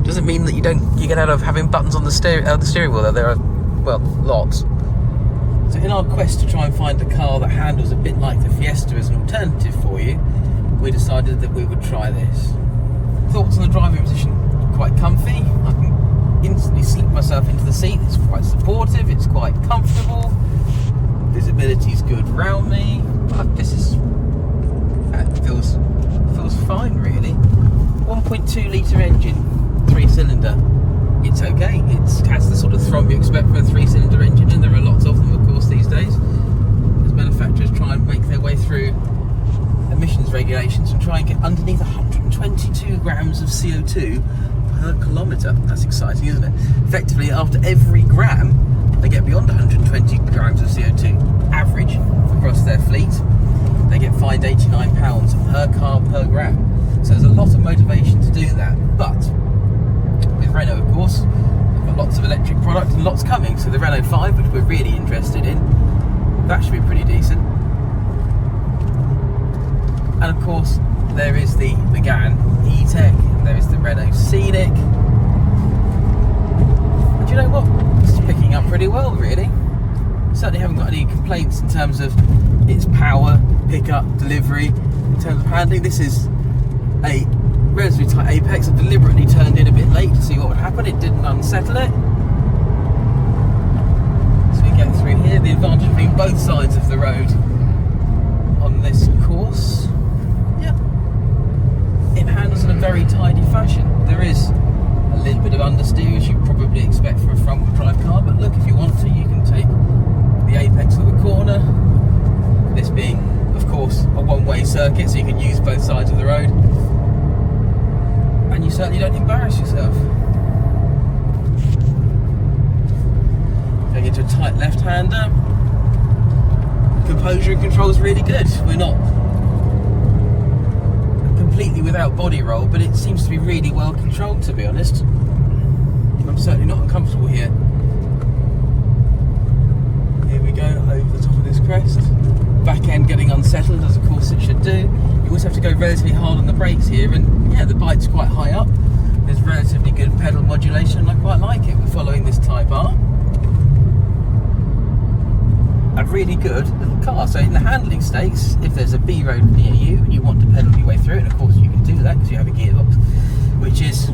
Doesn't mean that you get out of having buttons on the steering wheel, though. There are, well, lots. So in our quest to try and find a car that handles a bit like the Fiesta as an alternative for you, we decided that we would try this. Thoughts on the driving position? Quite comfy. I can instantly slip myself into the seat. It's quite supportive, it's quite comfortable. Visibility's good around me. But this is... it feels fine, really. 1.2 litre engine, 3-cylinder. It's okay. It has the sort of throb you expect from a 3-cylinder engine, and there are lots of them, of course, these days. As manufacturers try and make their way through emissions regulations and try and get underneath 122 grams of CO2 per kilometre. That's exciting, isn't it? Effectively, after every gram, They get beyond 120 grams of CO2 average across their fleet. They get fined £89 per car per gram. So there's a lot of motivation to do that. But with Renault, of course, they've got lots of electric product and lots coming. So the Renault 5, which we're really interested in, that should be pretty decent. And of course, there is the Megane E-Tech, there is the Renault Scenic. And do you know what? This is picking up pretty well, really. Certainly haven't got any complaints in terms of its power, pickup, delivery, in terms of handling. This is a relatively tight apex. I deliberately turned in a bit late to see what would happen. It didn't unsettle it. So we get through here. The advantage of being both sides of the road on this course. Yeah, it handles in a very tidy fashion. There is a little bit of understeer, as you probably expect for a front-wheel drive car, but look, if you want to, you can take the apex of the corner. This being, of course, a one-way circuit, so you can use both sides of the road. And you certainly don't embarrass yourself. Going into a tight left-hander. Composure and control is really good. We're not completely without body roll, but it seems to be really well controlled, to be honest. I'm certainly not uncomfortable here. Here we go, over the top of this crest. Back end getting unsettled, as of course it should do. You always have to go relatively hard on the brakes here, and yeah, the bike's quite high up. There's relatively good pedal modulation, and I quite like it. We're following this Type R. A really good little car. So in the handling stakes, if there's a B road near you and you want to pedal your way through it, and of course you can do that because you have a gearbox, which is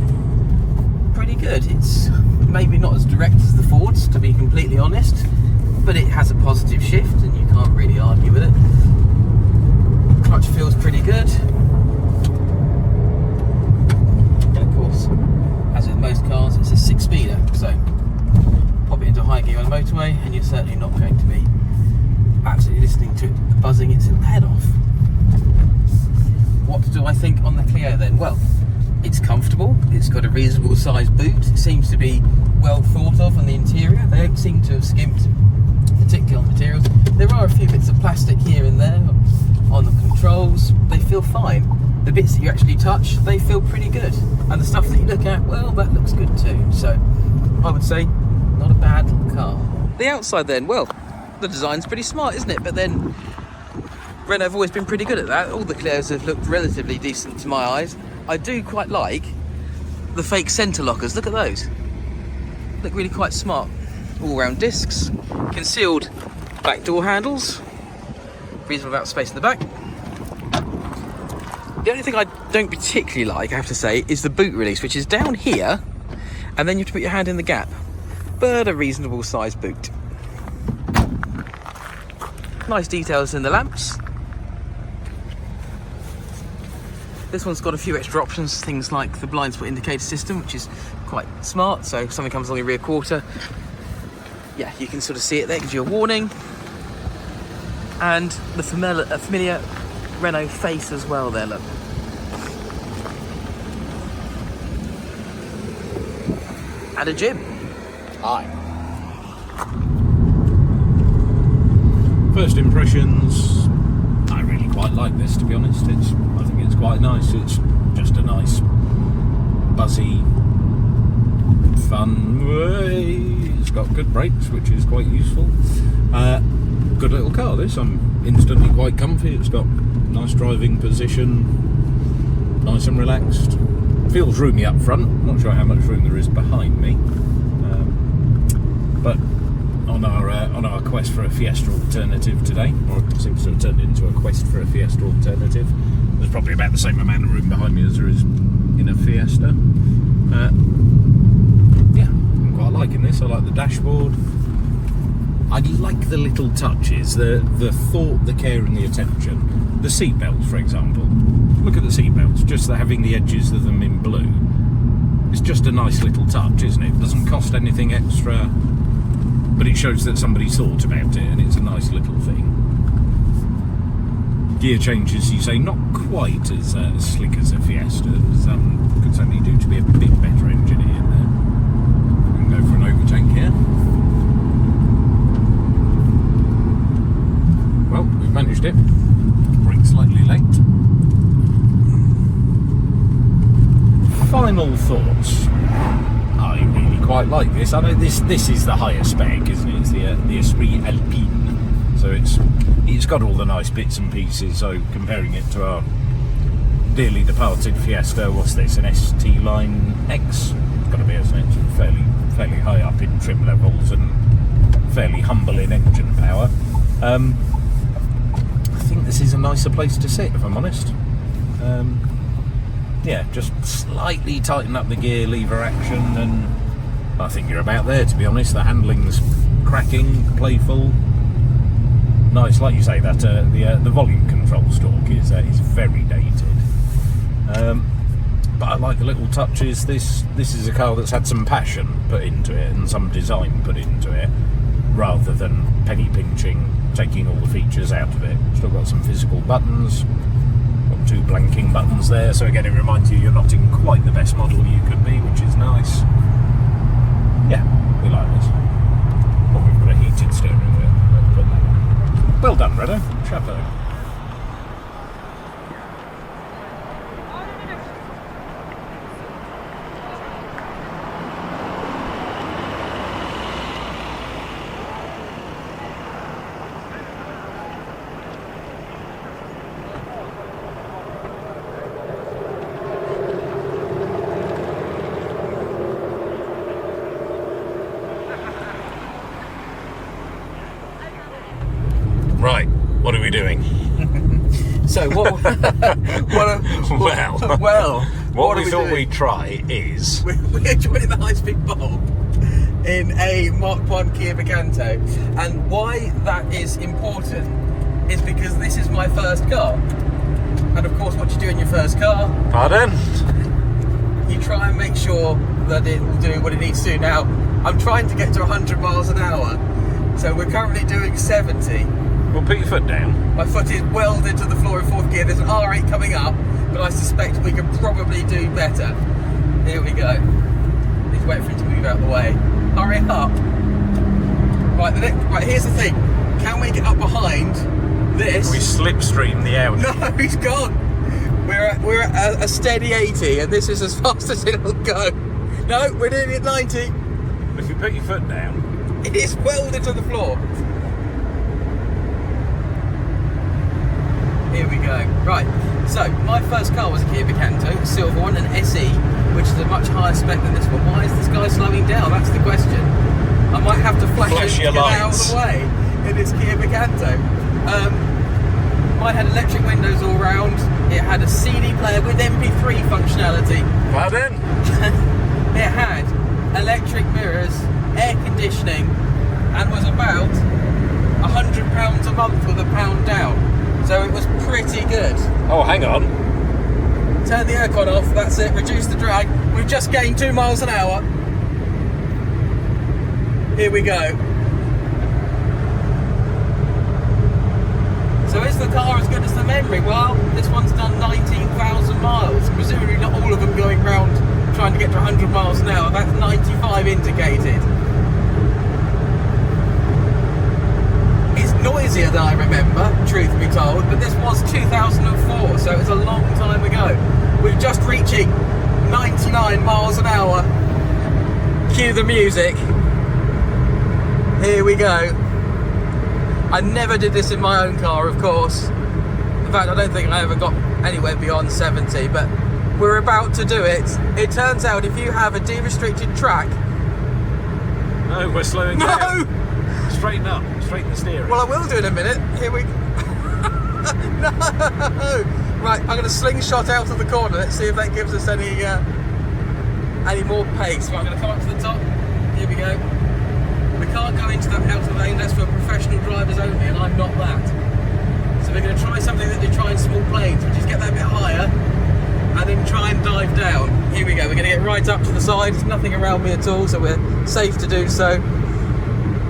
pretty good. It's maybe not as direct as the Fords, to be completely honest, but it has a positive shift and you can't really argue with it. Clutch feels pretty good. And of course, as with most cars, it's a 6-speeder, so pop it into high gear on the motorway and you're certainly not going to be absolutely listening to it buzzing its head off. What do I think on the Clio then? Well, it's comfortable, it's got a reasonable sized boot, it seems to be well thought of on the interior. They don't seem to have skimped particularly on the materials. There are a few bits of plastic here and there on the controls. They feel fine. The bits that you actually touch, they feel pretty good. And the stuff that you look at, well, that looks good too. So I would say not a bad little car. The outside then, well, the design's pretty smart, isn't it? But then Renault have always been pretty good at that. All the Clios have looked relatively decent to my eyes. I do quite like the fake centre lockers. Look at those. Look really quite smart. All-round discs, concealed back door handles, reasonable amount of space in the back. The only thing I don't particularly like, I have to say, is the boot release, which is down here, and then you have to put your hand in the gap. But a reasonable sized boot. Nice details in the lamps. This one's got a few extra options, things like the blind spot indicator system, which is quite smart, so if something comes along your rear quarter, yeah, you can sort of see it there, gives you a warning. And the familiar Renault face as well there, look. And a Jim. Hi. First impressions, I really quite like this, to be honest. I think it's quite nice. It's just a nice, buzzy, fun way. It's got good brakes, which is quite useful. Good little car, this. I'm instantly quite comfy. It's got nice driving position, nice and relaxed. Feels roomy up front. Not sure how much room there is behind me, but on our quest for a Fiesta alternative today, or it seems to have turned into a quest for a Fiesta alternative. There's probably about the same amount of room behind me as there is in a Fiesta. Yeah, I'm quite liking this. I like the dashboard. I like the little touches, the thought, the care and the attention. The seat belts, for example. Look at the seat belts, just having the edges of them in blue. It's just a nice little touch, isn't it? It doesn't cost anything extra, but it shows that somebody's thought about it, and it's a nice little thing. Gear changes, you say, not quite as slick as a Fiesta. Could certainly do to be a bit better engineered there. We can go for an overtake here. we've managed it. Brake slightly late. Final thoughts. I really quite like this. I know this is the higher spec, isn't it? It's the Esprit Alpine. So it's got all the nice bits and pieces. So comparing it to our dearly departed Fiesta, what's this? An ST Line X? It's got to be, isn't it? Fairly high up in trim levels and fairly humble in engine power. I think this is a nicer place to sit, if I'm honest. Yeah, just slightly tighten up the gear lever action, and I think you're about there, to be honest. The handling's cracking, playful, nice. Like you say, that the volume control stalk is very dated. But I like the little touches. This is a car that's had some passion put into it and some design put into it, rather than penny pinching, taking all the features out of it. Still got some physical buttons. Got 2 blanking buttons there, so again it reminds you you're not in quite the best model you could be, which is nice. Yeah, we like this. Oh, we've got a heated steering wheel. Let's put that on. Well done, Renault. Chapeau. Right, what are we doing? So what we thought we'd try is we're joining the high-speed bulb in a Mark 1 Kia Picanto, and why that is important is because this is my first car, and of course what you do in your first car, pardon? You try and make sure that it will do what it needs to do. Now I'm trying to get to 100 miles an hour, so we're currently doing 70. Well, put your foot down. My foot is welded to the floor in 4th gear. There's an R8 coming up, but I suspect we can probably do better. Here we go. Let's wait for him to move out of the way. Hurry up. Right, here's the thing. Can we get up behind this? We slipstream the Audi. No, he's gone. We're at a steady 80, and this is as fast as it'll go. No, we're doing it 90. If you put your foot down. It is welded to the floor. Here we go. Right, so my first car was a Kia Picanto, a silver one, an SE, which is a much higher spec than this one. Why is this guy slowing down? That's the question. I might have to flash him to get out of the way in this Kia Picanto. Mine had electric windows all round. It had a CD player with MP3 functionality. Pardon? It had electric mirrors, air conditioning, and was about £100 a month with £1 down. So it was pretty good. Oh, hang on. Turn the aircon off, that's it, reduce the drag. We've just gained 2 miles an hour. Here we go. So is the car as good as the memory? Well, this one's done 19,000 miles. Presumably not all of them going round trying to get to 100 miles an hour. That's 95 indicated. It's noisier than I remember, truth be told, but this was 2004, so it was a long time ago. We're just reaching 99 miles an hour. Cue the music. Here we go. I never did this in my own car, of course. In fact, I don't think I ever got anywhere beyond 70, but we're about to do it. It turns out if you have a de-restricted track... No, we're slowing down. Straighten up, straighten the steering. Well, I will do in a minute. Here we go. No! Right, I'm going to slingshot out of the corner. Let's see if that gives us any more pace. Right, I'm going to come up to the top. Here we go. We can't go into that outer lane. That's for professional drivers only, and I'm not that. So we're going to try something that they try in small planes, which is get that bit higher, and then try and dive down. Here we go. We're going to get right up to the side. There's nothing around me at all, so we're safe to do so.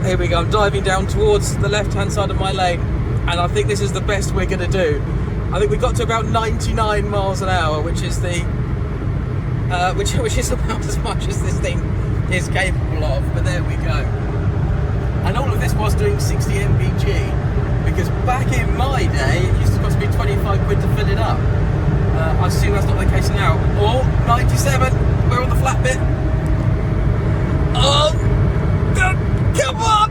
Here we go, I'm diving down towards the left-hand side of my lane, and I think this is the best we're going to do. I think we got to about 99 miles an hour, which is the which is about as much as this thing is capable of. But there we go. And all of this was doing 60 mpg, because back in my day, it used to cost me 25 quid to fill it up. I assume that's not the case now. Oh, 97, we're on the flat bit. Oh, come on!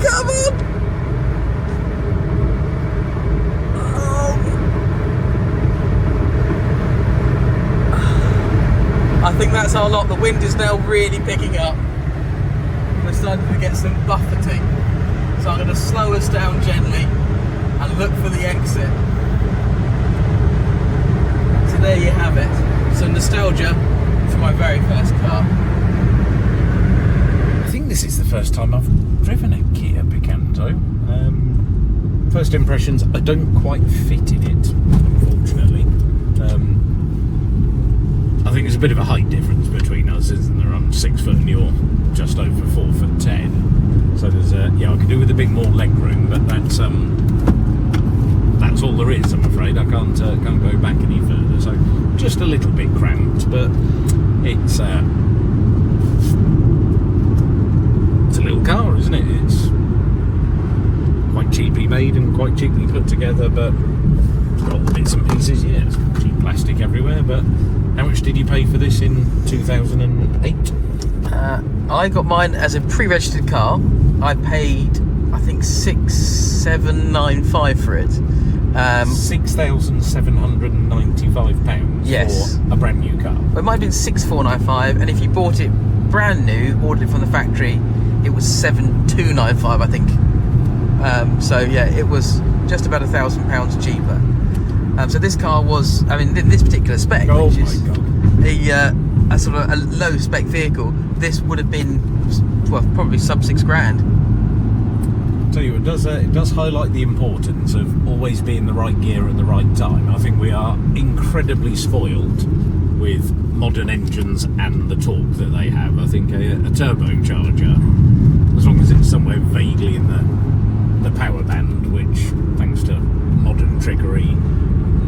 Come on! Oh. I think that's our lot. The wind is now really picking up. We're starting to get some buffeting. So I'm going to slow us down gently and look for the exit. So there you have it. Some nostalgia for my very first car. I think this is the first time I've driven a Kia Picanto. First impressions, I don't quite fit in it, unfortunately. I think there's a bit of a height difference between us, isn't there? I'm 6 foot and you're just over 4'10". So there's I could do with a bit more leg room, but that's all there is, I'm afraid. I can't go back any further. So just a little bit cramped, but it's a little car, isn't it? It's quite cheaply made and quite cheaply put together, but it's got all the bits and pieces. Yeah, it's cheap plastic everywhere. But how much did you pay for this in 2008? I got mine as a pre-registered car. I paid, I think, £6,795 for it. £6,795 yes. for a brand new car. It might have been £6,495, and if you bought it brand new, ordered it from the factory, it was £7,295, I think. So yeah, it was just about £1,000 cheaper. So this car was, I mean, this particular spec, which is a sort of a low spec vehicle, this would have been, well, probably sub £6,000. Tell you, it does highlight the importance of always being the right gear at the right time. I think we are incredibly spoiled with modern engines and the torque that they have. I think a turbocharger, as long as it's somewhere vaguely in the power band, which, thanks to modern trickery,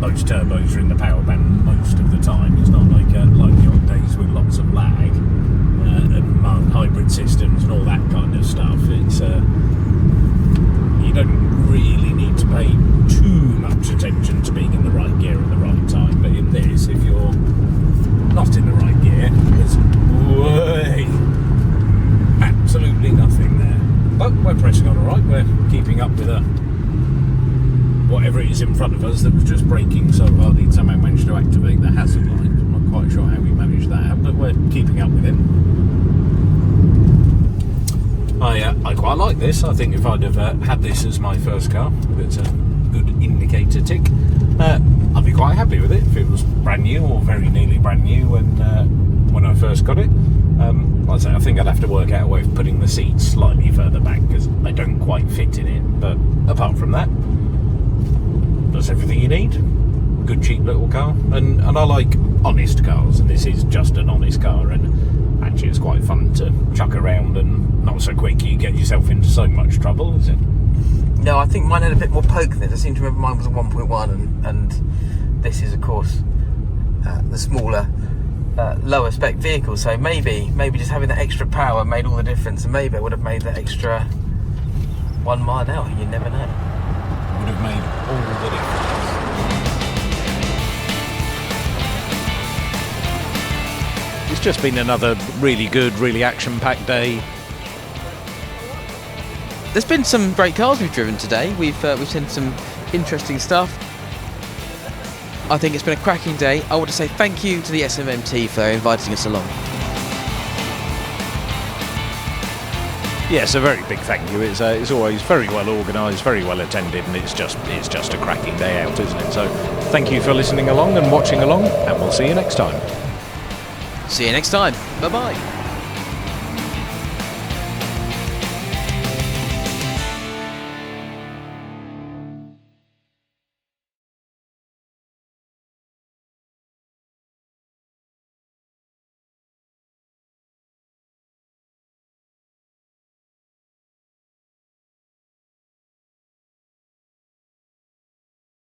most turbos are in the power band most of the time. It's not like the old days with lots of lag and mild hybrid systems and all that kind of stuff. It's you don't really need to pay too much attention to being in the right gear at the right time. But in this, if you're not in the right gear, there's absolutely nothing there. But we're pressing on all right. We're keeping up with whatever it is in front of us that was just braking so hard he'd somehow managed to activate the hazard light. I'm not quite sure how we managed that, but we're keeping up with him. I quite like this. I think if I'd have had this as my first car, if it's a good indicator tick, I'd be quite happy with it if it was brand new or very nearly brand new when I first got it. Like I say, I think I'd have to work out a way of putting the seats slightly further back because they don't quite fit in it. But apart from that, does everything you need. Good cheap little car, and I like honest cars, and this is just an honest car, and actually it's quite fun to chuck around and not so quick you get yourself into so much trouble, is it? No, I think mine had a bit more poke than it. I seem to remember mine was a 1.1 and this is of course the smaller lower spec vehicle, so maybe just having that extra power made all the difference, and maybe I would have made that extra 1 mile an hour, you never know. Would have made all the difference. It's just been another really good, really action-packed day. There's been some great cars we've driven today. We've seen some interesting stuff. I think it's been a cracking day. I want to say thank you to the SMMT for inviting us along. Yes, a very big thank you. It's always very well organised, very well attended, and it's just a cracking day out, isn't it? So thank you for listening along and watching along, and we'll see you next time. See you next time. Bye-bye.